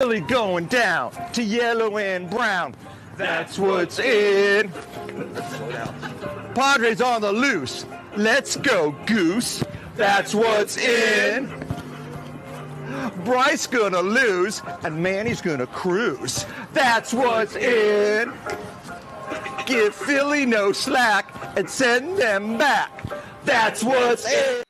Really going down to yellow and brown. That's what's in. Padres on the loose. Let's go, Goose. That's what's in. Bryce gonna lose, and Manny's gonna cruise. That's what's in. Give Philly no slack and send them back. That's what's in.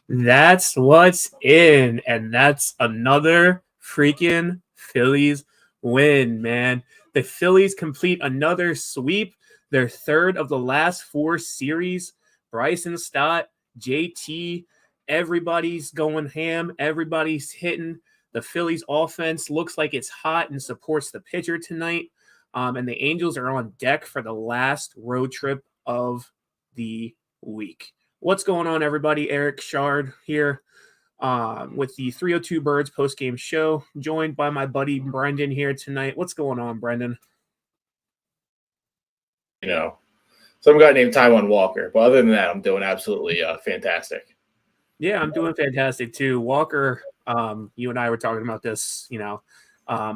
That's what's in, and that's another freaking Phillies win, man. The Phillies complete another sweep, their third of the last 4 series. Bryson Stott, JT, everybody's going ham. Everybody's hitting. The Phillies offense looks like it's hot and supports the pitcher tonight. And the Angels are on deck for the last road trip of the week. What's going on, everybody? Eric Shard here with the 302 Birds post-game show, joined by my buddy Brendan here tonight. What's going on, Brendan? You know, some guy named Taiwan Walker. But other than that, I'm doing absolutely fantastic. Yeah, I'm doing fantastic too. Walker, you and I were talking about this,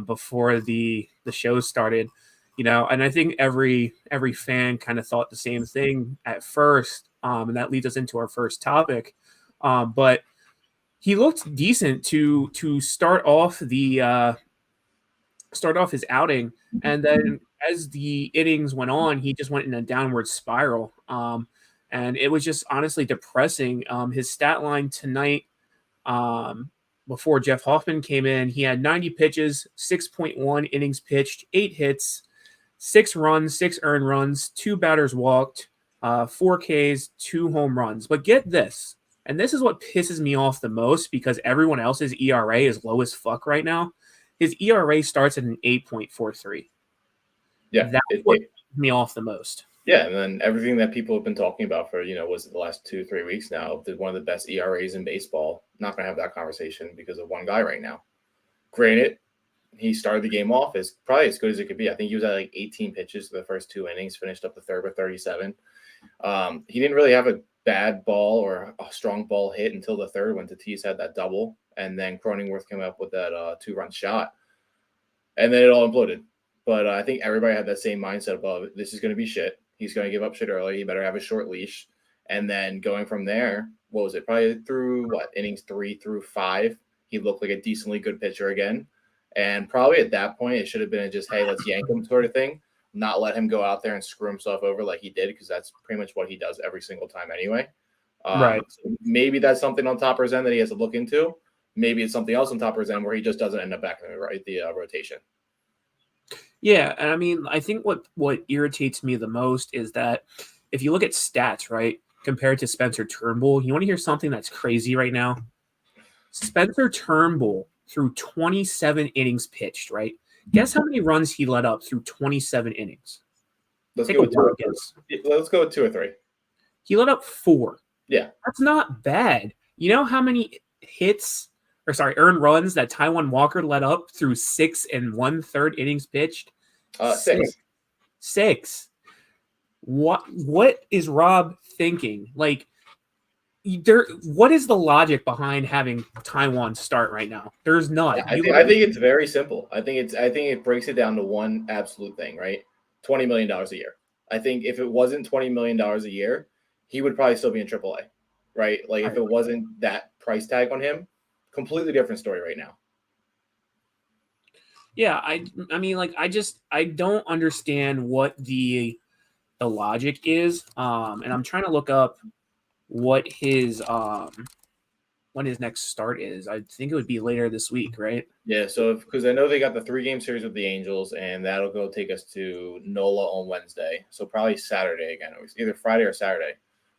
before the show started, and I think every fan kind of thought the same thing at first. And that leads us into our first topic. But he looked decent to start off his outing, and then as the innings went on, he just went in a downward spiral. And it was just honestly depressing. His stat line tonight, before Jeff Hoffman came in, he had 90 pitches, 6.1 innings pitched, 8 hits, 6 runs, 6 earned runs, 2 batters walked, 4 Ks, 2 home runs. But get this, and this is what pisses me off the most because everyone else's ERA is low as fuck right now. His ERA starts at an 8.43. Yeah, that's what pisses me off the most. Yeah, and then everything that people have been talking about for, was it the last 2-3 weeks now, one of the best ERAs in baseball. Not going to have that conversation because of one guy right now. Granted, he started the game off as probably as good as it could be. I think he was at like 18 pitches for the first 2 innings, finished up the third with 37. He didn't really have a bad ball or a strong ball hit until the third when Tatis had that double, and then Cronenworth came up with that 2-run shot, and then it all imploded. But I think everybody had that same mindset of, this is going to be shit. He's going to give up shit early. He better have a short leash. And then going from there, what was it? Probably through innings 3 through 5, he looked like a decently good pitcher again. And probably at that point, it should have been just, hey, let's yank him sort of thing. Not let him go out there and screw himself over like he did, because that's pretty much what he does every single time anyway. Right. So maybe that's something on Topper's end that he has to look into. Maybe it's something else on Topper's end where he just doesn't end up back in the rotation. Yeah, and I mean, I think what irritates me the most is that if you look at stats, right, compared to Spencer Turnbull, you want to hear something that's crazy right now? Spencer Turnbull through 27 innings pitched, right? Guess how many runs he let up through 27 innings? Let's go with 2 or 3. He let up 4. Yeah. That's not bad. You know how many earned runs that Taiwan Walker let up through 6 1/3 innings pitched? 6. 6. What is Rob thinking? Like, what is the logic behind having Taiwan start right now? There's none. I think it's very simple. I think it breaks it down to one absolute thing, right? $20 million a year. I think if it wasn't $20 million a year, he would probably still be in AAA, right? Like if it wasn't that price tag on him, completely different story right now. Yeah, I mean, like, I don't understand what the logic is. And I'm trying to look up what his next start is. I think it would be later this week, right? Yeah, so because I know they got the 3-game series with the Angels, and that'll go take us to NOLA on Wednesday. So probably Saturday again, or either Friday or Saturday.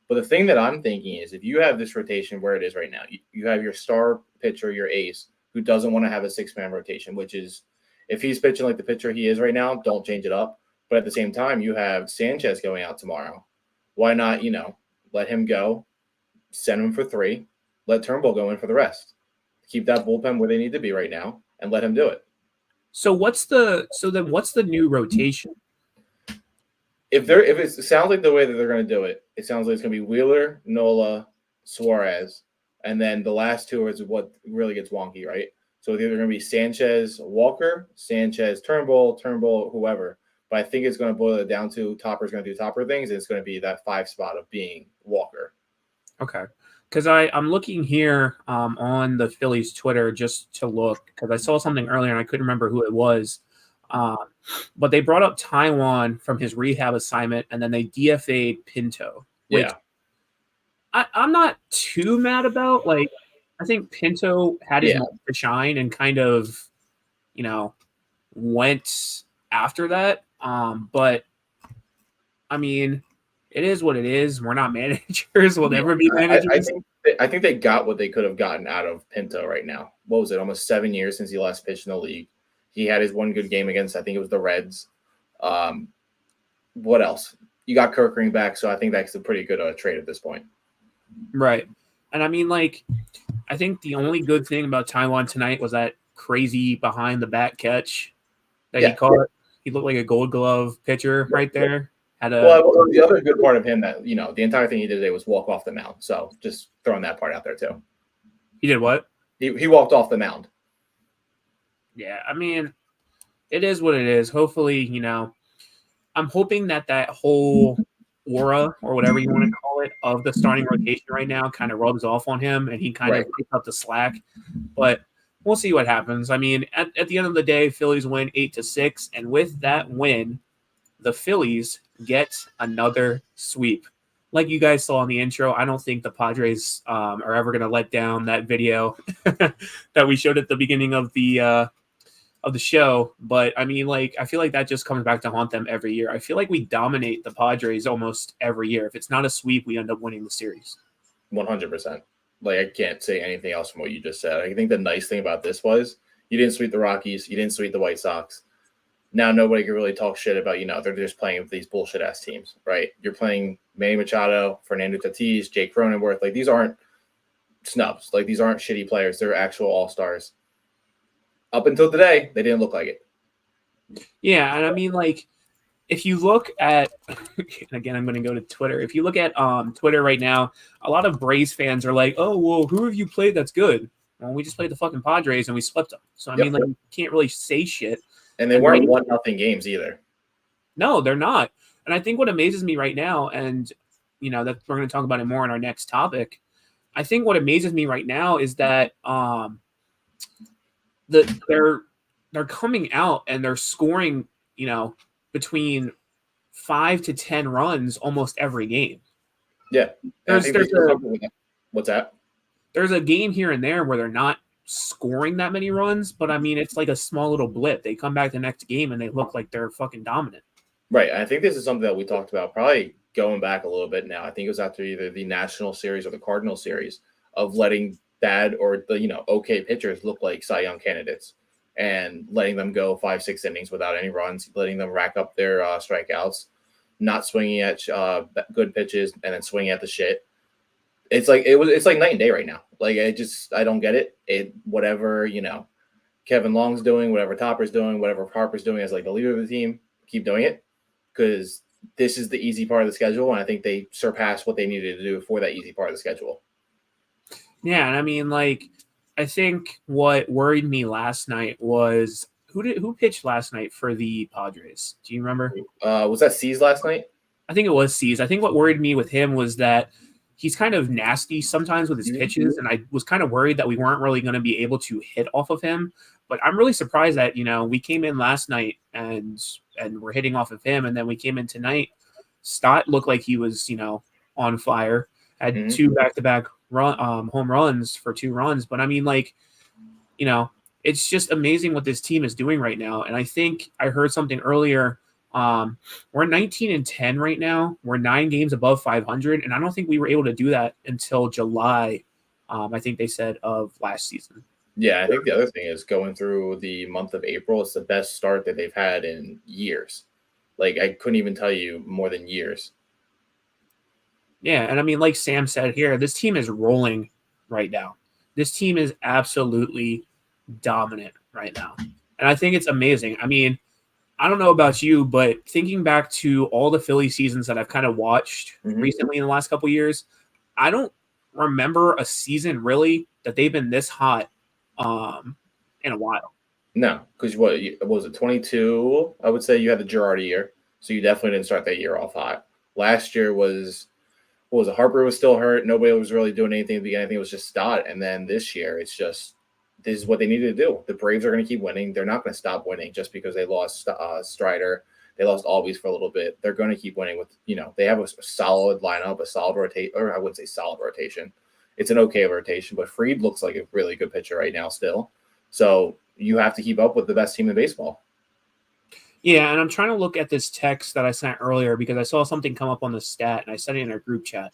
But the thing that I'm thinking is, if you have this rotation where it is right now, you have your star pitcher, your ace, who doesn't want to have a 6-man rotation, which is, if he's pitching like the pitcher he is right now, don't change it up. But at the same time, you have Sanchez going out tomorrow. Why not, let him go, send him for 3, let Turnbull go in for the rest. Keep that bullpen where they need to be right now and let him do it. So what's the new rotation? If it sounds like the way that they're going to do it, it sounds like it's going to be Wheeler, Nola, Suarez, and then the last 2 is what really gets wonky, right? So it's either going to be Sanchez, Walker, Sanchez, Turnbull, whoever. But I think it's going to boil it down to Topper's going to do Topper things, and it's going to be that 5 spot of being Walker. Okay. Because I'm looking here on the Phillies Twitter just to look, because I saw something earlier and I couldn't remember who it was. But they brought up Taiwan from his rehab assignment, and then they DFA'd Pinto. Which I'm not too mad about. Like, I think Pinto had his moment to shine and kind of, went after that. But I mean, it is what it is. We're not managers. We'll never be managers. I think they got what they could have gotten out of Pinto right now. What was it? Almost 7 years since he last pitched in the league. He had his one good game against, I think it was the Reds. What else? You got Kirkering back, so I think that's a pretty good trade at this point. Right. And I mean, like, I think the only good thing about Taiwan tonight was that crazy behind the bat catch that he caught. He looked like a Gold Glove pitcher right there. Well, the other good part of him that, the entire thing he did today was walk off the mound. So just throwing that part out there too. He did what? He walked off the mound. Yeah, I mean, it is what it is. Hopefully, I'm hoping that whole aura or whatever you want to call it of the starting rotation right now kind of rubs off on him and he kind of picks up the slack. But we'll see what happens. I mean, at the end of the day, Phillies win 8-6. And with that win, the Phillies get another sweep. Like you guys saw in the intro, I don't think the Padres are ever going to let down that video that we showed at the beginning of the show. But I mean, like, I feel like that just comes back to haunt them every year. I feel like we dominate the Padres almost every year. If it's not a sweep, we end up winning the series. 100%. Like, I can't say anything else from what you just said. I think the nice thing about this was you didn't sweep the Rockies. You didn't sweep the White Sox. Now nobody can really talk shit about, they're just playing with these bullshit-ass teams, right? You're playing Manny Machado, Fernando Tatis, Jake Cronenworth. Like, these aren't snubs. Like, these aren't shitty players. They're actual all-stars. Up until today, they didn't look like it. Yeah, and I mean, like, if you look at – again, I'm going to go to Twitter. If you look at Twitter right now, a lot of Braves fans are like, oh, well, who have you played that's good? Well, we just played the fucking Padres and we swept them. So, I mean, like, you can't really say shit. And they weren't 1-0 games either. No, they're not. And I think what amazes me right now, and, that we're going to talk about it more in our next topic, I think what amazes me right now is that they're coming out and they're scoring, between 5 to 10 runs almost every game. Yeah. What's that? There's a game here and there where they're not scoring that many runs, but I mean, it's like a small little blip. They come back the next game and they look like they're fucking dominant. Right. I think this is something that we talked about probably going back a little bit now. I think it was after either the National Series or the Cardinal Series of letting bad or the, okay pitchers look like Cy Young candidates and letting them go 5-6 innings without any runs, letting them rack up their strikeouts, not swinging at good pitches and then swinging at the shit. It's like night and day right now. Like, I don't get it. Whatever, Kevin Long's doing, whatever Topper's doing, whatever Harper's doing as like the leader of the team, keep doing it because this is the easy part of the schedule. And I think they surpassed what they needed to do for that easy part of the schedule. Yeah. And I mean, like, I think what worried me last night was who pitched last night for the Padres? Do you remember? Was that C's last night? I think it was C's. I think what worried me with him was that he's kind of nasty sometimes with his pitches, and I was kind of worried that we weren't really going to be able to hit off of him. But I'm really surprised that, we came in last night and we're hitting off of him, and then we came in tonight. Stott looked like he was, on fire, had 2 back-to-back home runs for 2 runs. But I mean, like, it's just amazing what this team is doing right now. And I think I heard something earlier. We're 19-10 right now. We're 9 games above 500, and I don't think we were able to do that until July. I think they said of last season. Yeah, I think the other thing is going through the month of April. It's the best start that they've had in years. Like, I couldn't even tell you more than years. Yeah, and I mean, like Sam said here, this team is rolling right now. This team is absolutely dominant right now, and I think it's amazing. I mean, I don't know about you, but thinking back to all the Philly seasons that I've kind of watched recently in the last couple of years, I don't remember a season really that they've been this hot in a while. No, because what was it, 22? I would say you had the Girardi year, so you definitely didn't start that year off hot. Last year was what was it? Harper was still hurt. Nobody was really doing anything at the beginning. I think it was just Stott. And then this year, it's just this is what they needed to do. The Braves are going to keep winning. They're not going to stop winning just because they lost Strider. They lost Albies for a little bit. They're going to keep winning with, they have a solid lineup, a solid rotation, or I wouldn't say solid rotation. It's an okay rotation, but Fried looks like a really good pitcher right now still. So you have to keep up with the best team in baseball. Yeah, and I'm trying to look at this text that I sent earlier because I saw something come up on the stat, and I sent it in our group chat.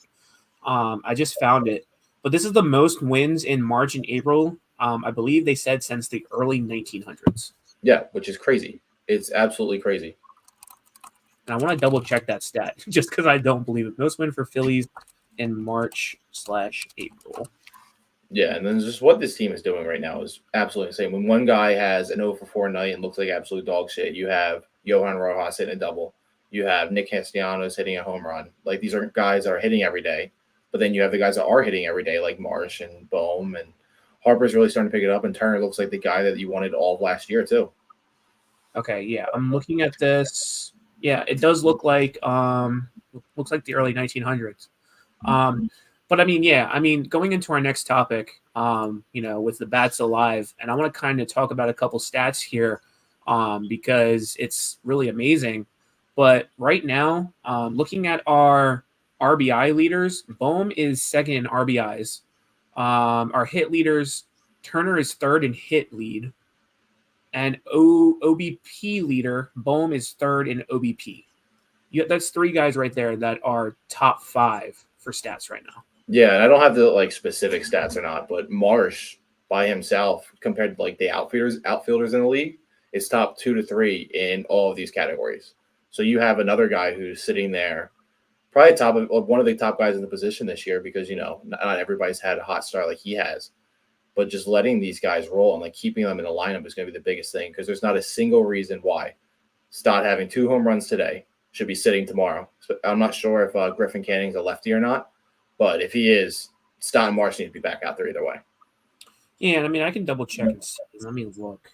I just found it. But this is the most wins in March and April, I believe they said, since the early 1900s. Yeah, which is crazy. It's absolutely crazy. And I want to double-check that stat just because I don't believe it. Most win for Phillies in March/April. Yeah, and then just what this team is doing right now is absolutely insane. When one guy has an 0 for 4 night and looks like absolute dog shit, you have Johan Rojas hitting a double. You have Nick Castellanos hitting a home run. Like, these are guys that are hitting every day. But then you have the guys that are hitting every day, like Marsh and Bohm. And Harper's really starting to pick it up. And Turner looks like the guy that you wanted all of last year, too. Okay, yeah. I'm looking at this. Yeah, it does look like the early 1900s. But I mean, going into our next topic, with the bats alive, and I want to kind of talk about a couple stats here, because it's really amazing. But right now, looking at our RBI leaders, Bohm is second in RBIs. Our hit leaders, Turner is third in hit lead, and OBP leader, Bohm is third in OBP. That's three guys right there that are top 5 for stats right now. Yeah, and I don't have the specific stats or not, but Marsh by himself, compared to the outfielders in the league, is top 2 to 3 in all of these categories. So you have another guy who's sitting there, probably one of the top guys in the position this year, because not everybody's had a hot start like he has. But just letting these guys roll and keeping them in the lineup is going to be the biggest thing, because there's not a single reason why Stott having 2 home runs today should be sitting tomorrow. So I'm not sure if Griffin Canning's a lefty or not. But if he is, Stott and Marsh need to be back out there either way. Yeah, and I mean, I can double check and see. Let me look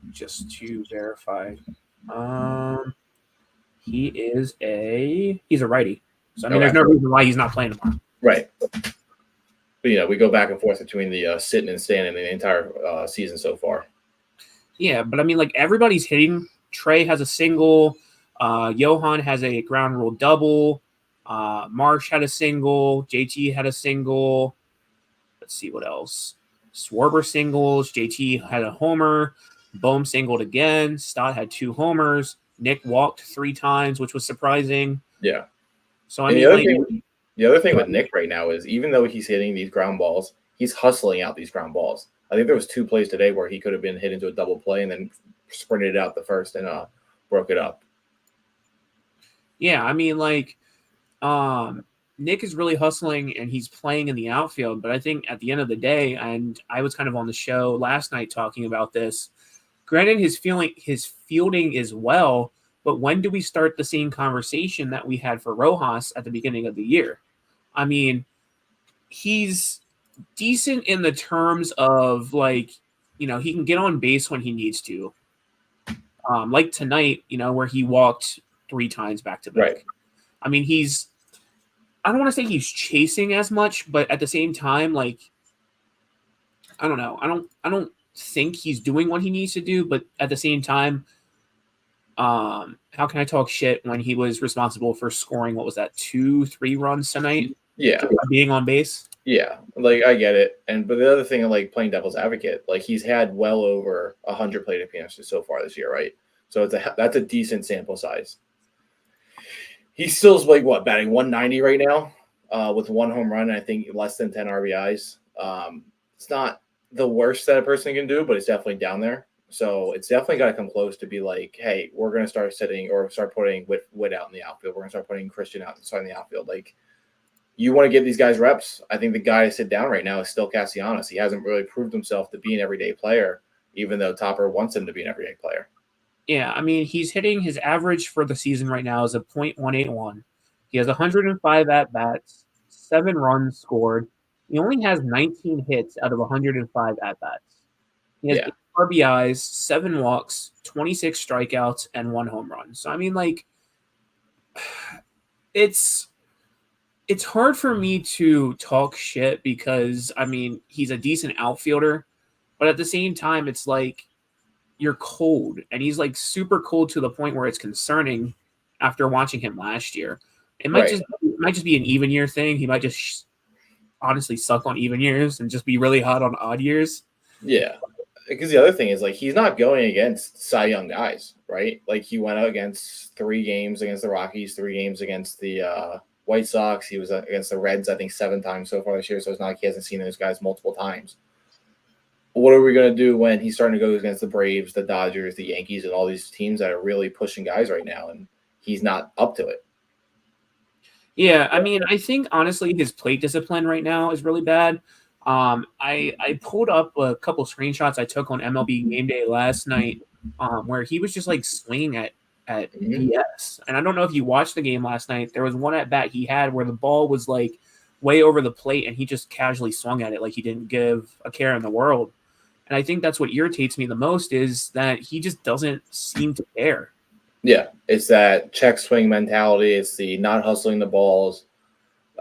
just to verify. He's a righty. So I mean, there's no reason why he's not playing tomorrow. Right. But we go back and forth between the sitting and standing the entire season so far. Yeah, but I mean, everybody's hitting. Trey has a single. Johan has a ground rule double. Marsh had a single. JT had a single. Let's see what else. Schwarber singles. JT had a homer. Bohm singled again. Stott had 2 homers. Nick walked 3 times, which was surprising. Yeah. So I mean, the other thing with Nick right now is, even though he's hitting these ground balls, he's hustling out these ground balls. I think there was 2 plays today where he could have been hit into a double play and then sprinted it out the first and broke it up. Yeah, I mean, Nick is really hustling and he's playing in the outfield, but I think at the end of the day, and I was kind of on the show last night talking about this, granted his fielding is well, but when do we start the same conversation that we had for Rojas at the beginning of the year? I mean, he's decent in the terms of he can get on base when he needs to. Like tonight, where he walked 3 times back to back. Right. I mean, I don't want to say he's chasing as much, but at the same time, I don't know. I don't think he's doing what he needs to do, but at the same time, how can I talk shit when he was responsible for scoring, what was that, 2-3 runs tonight? Yeah. Being on base? Yeah. I get it. But the other thing, playing devil's advocate, he's had well over 100 plate appearances so far this year, right? So that's a decent sample size. He still's batting 190 right now, with 1 home run and I think less than 10 RBIs. It's not the worst that a person can do, but it's definitely down there. So it's definitely got to come close to be hey, we're going to start sitting or start putting Witt out in the outfield. We're going to start putting Christian out in the outfield. You want to give these guys reps. I think the guy to sit down right now is still Castellanos. He hasn't really proved himself to be an everyday player, even though Topper wants him to be an everyday player. Yeah, I mean, he's hitting his average for the season right now is a .181. He has 105 at-bats, 7 runs scored. He only has 19 hits out of 105 at-bats. He has Yeah. 8 RBIs, 7 walks, 26 strikeouts, and 1 home run. So I mean, like, it's hard for me to talk shit because I mean he's a decent outfielder, but at the same time, it's like you're cold, and he's like super cold to the point where it's concerning after watching him last year. Right. It might just be an even year thing. He might just honestly suck on even years and just be really hot on odd years. Yeah. Because the other thing is, like, he's not going against Cy Young guys, right? Like, he went out against 3 games against the Rockies, 3 games against the White Sox. He was against the Reds, I think, 7 times so far this year. So it's not like he hasn't seen those guys multiple times. What are we going to do when he's starting to go against the Braves, the Dodgers, the Yankees, and all these teams that are really pushing guys right now, and he's not up to it? Yeah, I mean, I think honestly his plate discipline right now is really bad. I pulled up a couple screenshots I took on MLB Game Day last night, where he was just like swinging at BS. And I don't know if you watched the game last night. There was one at bat he had where the ball was like way over the plate, and he just casually swung at it like he didn't give a care in the world. And I think that's what irritates me the most is that he just doesn't seem to care. Yeah, it's that check swing mentality. It's the not hustling the balls.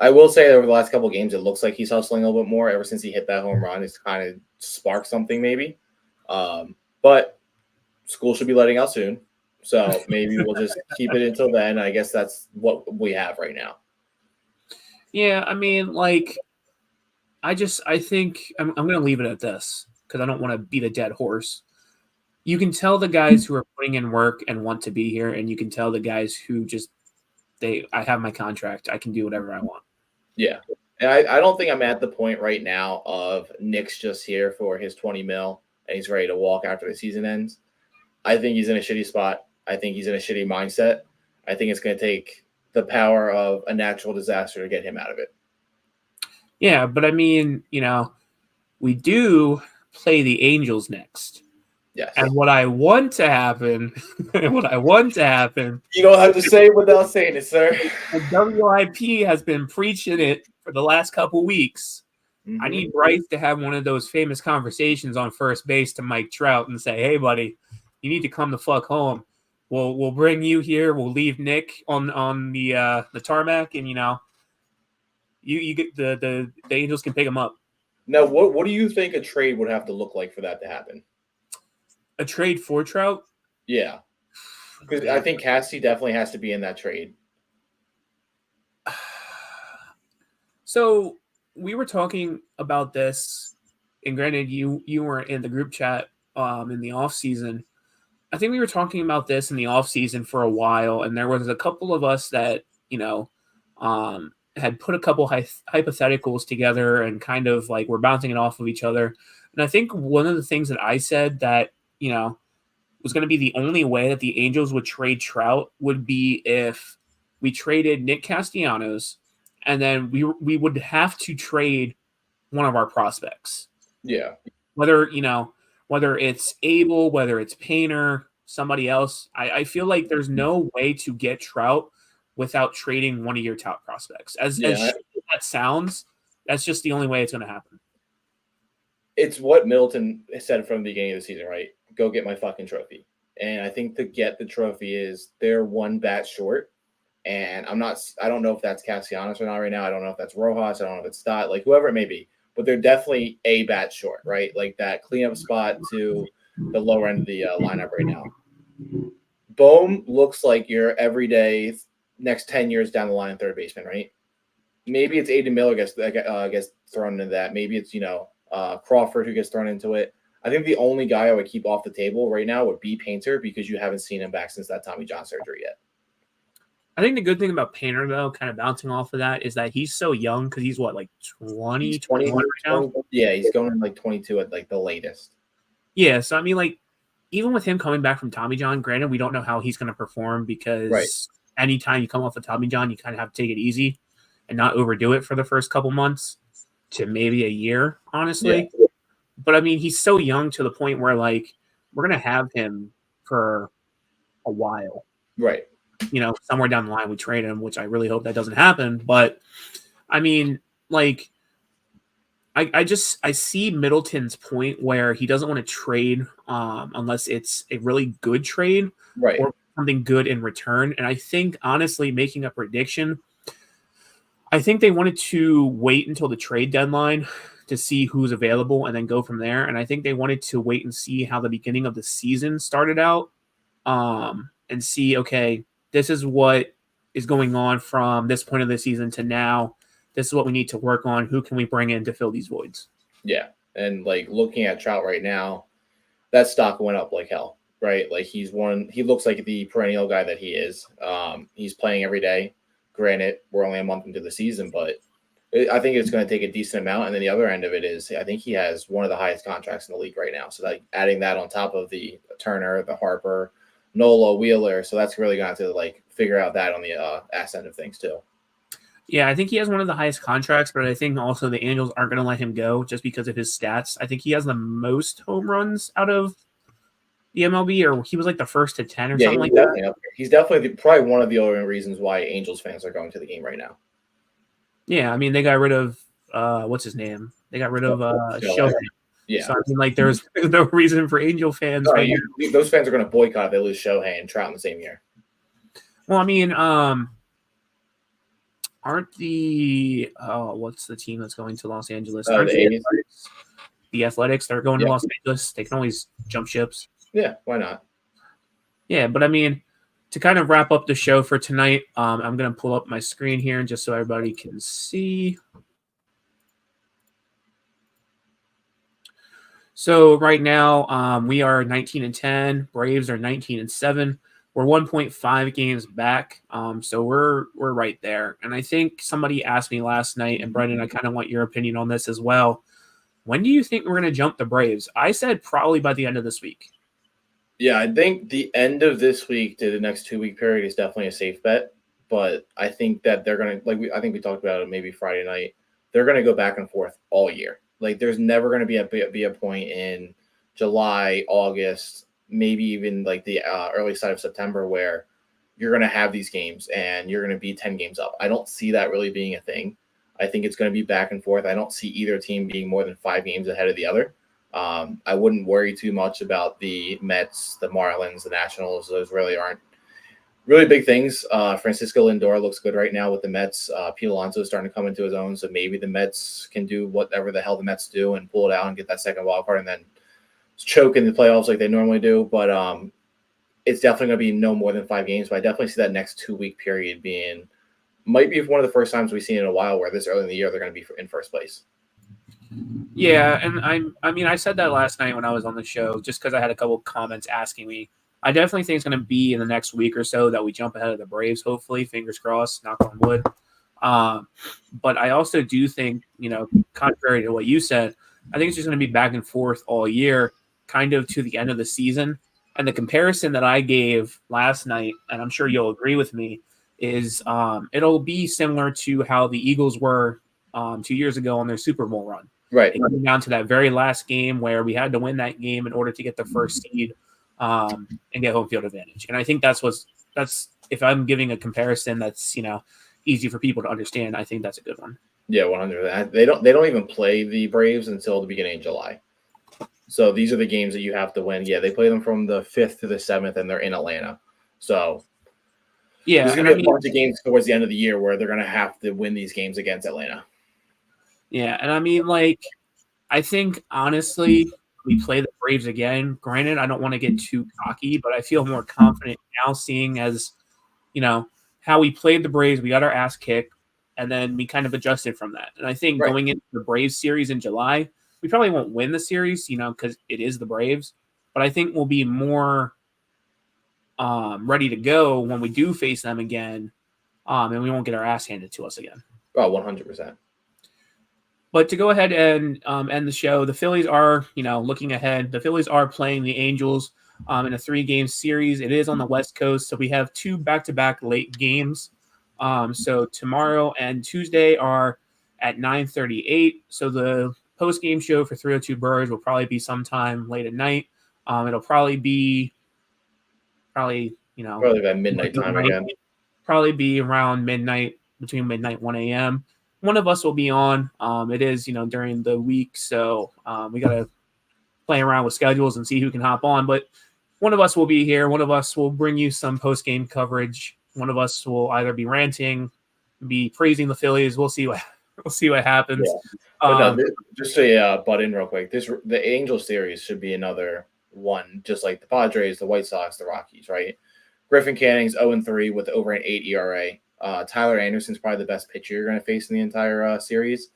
I will say over the last couple of games, it looks like he's hustling a little bit more. Ever since he hit that home run, it's kind of sparked something maybe. But school should be letting out soon. So maybe we'll just keep it until then. I guess that's what we have right now. Yeah, I mean, like, I think I'm going to leave it at this because I don't want to beat a dead horse. You can tell the guys who are putting in work and want to be here, and you can tell the guys who just I have my contract. I can do whatever I want. Yeah. And I don't think I'm at the point right now of Nick's just here for his 20 mil and he's ready to walk after the season ends. I think he's in a shitty spot. I think he's in a shitty mindset. I think it's going to take the power of a natural disaster to get him out of it. Yeah, but I mean, we do play the Angels next. Yes. And what I want to happen, You don't have to say it without saying it, sir. And WIP has been preaching it for the last couple weeks. I need Bryce to have one of those famous conversations on first base to Mike Trout and say, "Hey, buddy, you need to come the fuck home. We'll bring you here. We'll leave Nick on the tarmac, and you get the Angels can pick him up." Now, what do you think a trade would have to look like for that to happen? A trade for Trout? Yeah. Because I think Cassie definitely has to be in that trade. So we were talking about this, and granted, you weren't in the group chat in the off season. I think we were talking about this in the off season for a while, and there was a couple of us that had put a couple hypotheticals together and kind of like we're bouncing it off of each other. And I think one of the things that I said that was going to be the only way that the Angels would trade Trout would be if we traded Nick Castellanos, and then we would have to trade one of our prospects. Yeah. Whether it's Abel, whether it's Painter, somebody else, I feel like there's no way to get Trout without trading one of your top prospects. As shit as that sounds, that's just the only way it's going to happen. It's what Middleton said from the beginning of the season, right? Go get my fucking trophy. And I think to get the trophy is they're one bat short. And I don't know if that's Castellanos or not right now. I don't know if that's Rojas. I don't know if it's Stott, like whoever it may be. But they're definitely a bat short, right? Like that cleanup spot to the lower end of the lineup right now. Bohm looks like your everyday next 10 years down the line third baseman, right? Maybe it's Aiden Miller gets thrown into that. Maybe it's, Crawford who gets thrown into it. I think the only guy I would keep off the table right now would be Painter because you haven't seen him back since that Tommy John surgery yet. I think the good thing about Painter, though, kind of bouncing off of that, is that he's so young because he's what, like 20, 21 right now? Yeah, he's going in like 22 at like the latest. Yeah, so I mean, like, even with him coming back from Tommy John, granted, we don't know how he's going to perform because anytime you come off of Tommy John, you kind of have to take it easy and not overdo it for the first couple months to maybe a year, honestly. Yeah. But, I mean, he's so young to the point where, like, we're going to have him for a while. Right. Somewhere down the line we trade him, which I really hope that doesn't happen. But, I mean, like, I see Middleton's point where he doesn't want to trade unless it's a really good trade Right. or something good in return. And I think honestly, making a prediction, I think they wanted to wait until the trade deadline to see who's available and then go from there. And I think they wanted to wait and see how the beginning of the season started out, and see, okay, this is what is going on from this point of the season to now. This is what we need to work on. Who can we bring in to fill these voids? Yeah. And like looking at Trout right now, that stock went up like hell, right? Like he looks like the perennial guy that he is. He's playing every day. Granted, we're only a month into the season, but I think it's going to take a decent amount. And then the other end of it is, I think he has one of the highest contracts in the league right now. So like adding that on top of the Turner, the Harper, Nola, Wheeler. So that's really going to have to like figure out that on the ass end of things too. Yeah, I think he has one of the highest contracts, but I think also the Angels aren't going to let him go just because of his stats. I think he has the most home runs out of the MLB, or he was like the first to 10 or something like that. He's definitely probably one of the only reasons why Angels fans are going to the game right now. Yeah, I mean, they got rid of what's his name? They got rid of Shohei. Yeah. So I mean, like, there's no reason for Angel fans. Those fans are going to boycott if they lose Shohei and Trout in the same year. Well, I mean, aren't the what's the team that's going to Los Angeles? The Athletics that are going to Los Angeles. They can always jump ships. Yeah, why not? Yeah, but I mean, to kind of wrap up the show for tonight, I'm going to pull up my screen here just so everybody can see. So right now, we are 19-10. Braves are 19-7. We're 1.5 games back. So we're right there. And I think somebody asked me last night, and Brendan, I kind of want your opinion on this as well. When do you think we're going to jump the Braves? I said probably by the end of this week. Yeah, I think the end of this week to the next 2-week period is definitely a safe bet. But I think that they're going to, I think we talked about it maybe Friday night. They're going to go back and forth all year. Like there's never going to be a point in July, August, maybe even like the early side of September where you're going to have these games and you're going to be 10 games up. I don't see that really being a thing. I think it's going to be back and forth. I don't see either team being more than 5 games ahead of the other. I wouldn't worry too much about the Mets, the Marlins, the Nationals. Those really aren't really big things. Francisco Lindor looks good right now with the Mets. Pete Alonso is starting to come into his own, so maybe the Mets can do whatever the hell the Mets do and pull it out and get that second wild card and then choke in the playoffs like they normally do. But it's definitely going to be no more than 5 games. But I definitely see that next 2-week period might be one of the first times we've seen in a while where this early in the year they're going to be in first place. Yeah, and I mean, I said that last night when I was on the show, just because I had a couple of comments asking me. I definitely think it's going to be in the next week or so that we jump ahead of the Braves, hopefully. Fingers crossed, knock on wood. But I also do think, contrary to what you said, I think it's just going to be back and forth all year, kind of to the end of the season. And the comparison that I gave last night, and I'm sure you'll agree with me, is it'll be similar to how the Eagles were 2 years ago on their Super Bowl run. Right. It came down to that very last game where we had to win that game in order to get the first seed and get home field advantage. And I think that's if I'm giving a comparison that's, easy for people to understand, I think that's a good one. Yeah, 100%. They don't even play the Braves until the beginning of July. So these are the games that you have to win. Yeah, they play them from the 5th to the 7th, and they're in Atlanta. So yeah, there's going to be a bunch of games towards the end of the year where they're going to have to win these games against Atlanta. Yeah, and I mean, I think, honestly, we play the Braves again. Granted, I don't want to get too cocky, but I feel more confident now seeing as, how we played the Braves. We got our ass kicked, and then we kind of adjusted from that. And I think going into the Braves series in July, we probably won't win the series, because it is the Braves. But I think we'll be more ready to go when we do face them again, and we won't get our ass handed to us again. Oh, 100%. But to go ahead and end the show, the Phillies are, looking ahead. The Phillies are playing the Angels in a 3-game series. It is on the West Coast, so we have 2 back-to-back late games. So tomorrow and Tuesday are at 9:38. So the post-game show for 302 Birds will probably be sometime late at night. It'll probably be probably by midnight time again. Probably be around midnight, between midnight 1 a.m. one of us will be on. It is, during the week, so we got to play around with schedules and see who can hop on. But one of us will be here. One of us will bring you some post-game coverage. One of us will either be ranting, be praising the Phillies. We'll see what happens. Yeah. But no, just to butt in real quick, the Angels series should be another one, just like the Padres, the White Sox, the Rockies, right? Griffin Canning's 0-3 with over an 8 ERA. Tyler Anderson's probably the best pitcher you're going to face in the entire series,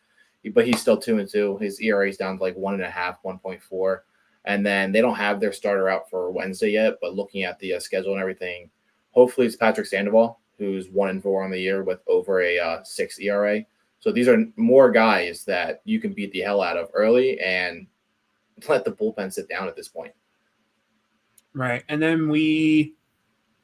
but he's still 2-2. His ERA is down to like 1.5, 1.4. And then they don't have their starter out for Wednesday yet, but looking at the schedule and everything, hopefully it's Patrick Sandoval, who's 1-4 on the year with over a 6 ERA. So these are more guys that you can beat the hell out of early and let the bullpen sit down at this point. Right. And then we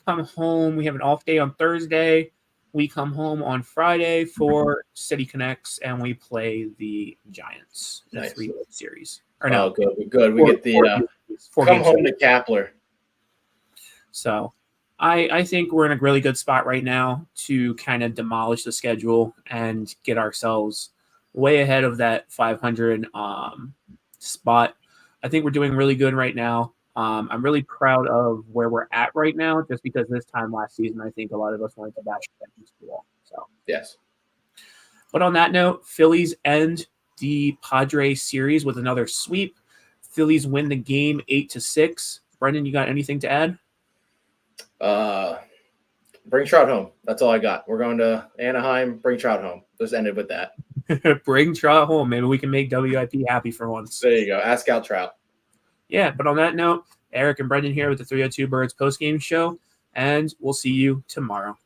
come home. We have an off day on Thursday. We come home on Friday for City Connects, and we play the Giants in a 3-game series. Or no, good. We get the come home to Kapler. So I think we're in a really good spot right now to kind of demolish the schedule and get ourselves way ahead of that 500 spot. I think we're doing really good right now. I'm really proud of where we're at right now, just because this time last season, I think a lot of us wanted to bash against the wall. So yes. But on that note, Phillies end the Padres series with another sweep. Phillies win the game 8-6. Brendan, you got anything to add? Bring Trout home. That's all I got. We're going to Anaheim. Bring Trout home. Just ended with that. Bring Trout home. Maybe we can make WIP happy for once. There you go. Ask out Trout. Yeah, but on that note, Eric and Brendan here with the 302 Birds postgame show, and we'll see you tomorrow.